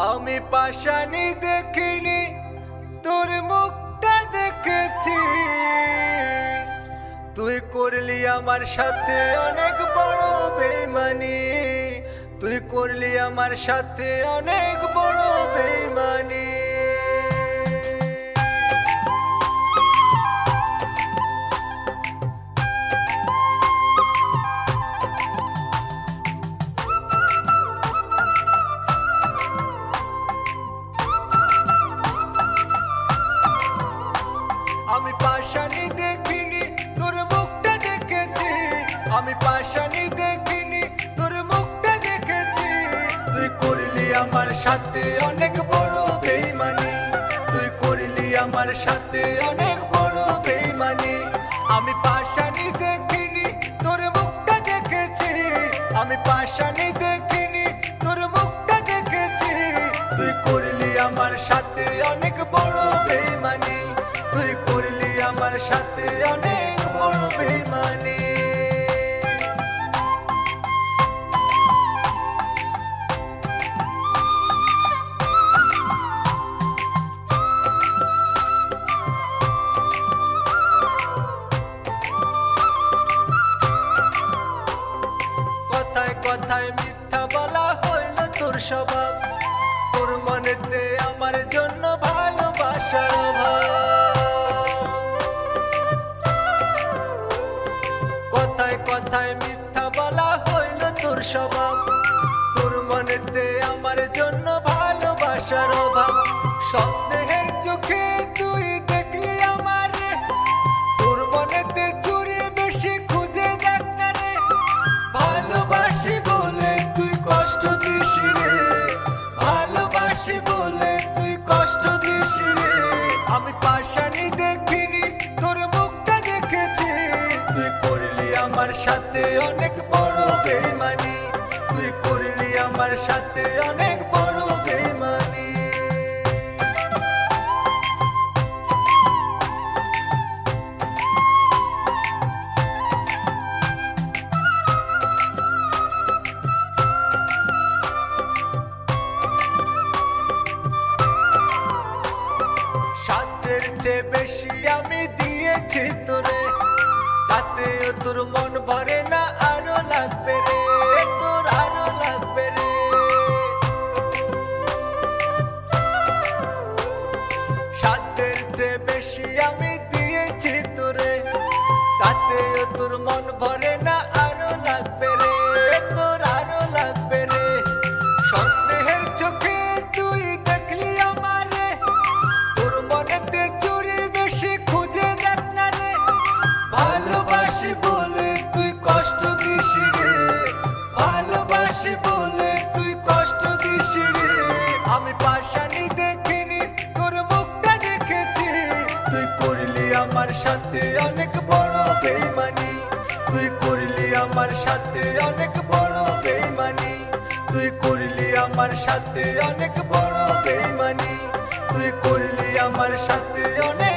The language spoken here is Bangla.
আমি পাশানি দেখিনি তোর মুখটা দেখেছি। তুই করলি আমার সাথে অনেক বড় বেইমানি, তুই করলি আমার সাথে অনেক বড় বেইমানি। আমি পাশানি দেখিনি তোর মুখটা দেখেছি, আমি পাশানি দেখিনি তোর মুখটা দেখেছি। তুই করলি আমার সাথে অনেক বড় বেইমানি, তুই করলি আমার সাথে অনেক বড় বেইমানি। আমি পাশানি দেখিনি তোর মুখটা দেখেছি, আমি পাশানি দেখিনি তোর মুখটা দেখেছি। তুই করলি আমার সাথে অনেক বড় বেইমানি, তুই করলি আমার সাথে অনেক বড় বেইমানি। কথায় কথায় মিথ্যা বলা হইল তোর স্বভাব, তোর মনেতে আমার জন্য ভালোবাসার অভাব। কথায় কথায় মিথ্যা বলা হইল তোর স্বভাব, তোর মনেতে আমার জন্য ভালোবাসার অভাব। সন্দেহের চোখে তুই দেখলি আমারে, তোর মনেতে চুরি বেশি খুঁজে দেখ না রে। ভালোবাসি বলে তুই কষ্ট দিস রে, ভালোবাসি বলে তুই কষ্ট দিস রে। আমি পাশানি দেখিনি তোর মুখটা দেখেছি, তুই করলি আমার সাথে অনেক বড় বেইমানি, তুই করলি আমার সাথে অনেক বড় বেইমানি। সাধ্যের চেয়ে বেশি আমি দিয়েছি তোরে, তাতেও তোর মন ভরে না, আরো লাগবে রে, তোর আরো লাগবে রে। সাধ্যের চেয়ে বেশি আমি দিয়েছি তোরে, তাতেও তোর মন ভরে না, আরো লাগবে রে, তোর আরো লাগবে রে। সন্দেহের চোখে তুই দেখলি আমারে, তোর মনেতে চুরি বেশি খুঁজে দেখ না রে। ভালোবাসি বলে তুই কষ্ট দিস রে, ভালোবাসি বলে তুই কষ্ট দিস রে। আমি পাশানি দেখিনি তোর মুখটা দেখেছি, তুই করলি আমার সাথে অনেক বড় বেইমানি, তুই করলি আমার সাথে অনেক বড় বেইমানি, তুই করলি আমার সাথে অনেক বড় বেইমানি, তুই করলি আমার সাথে অনেক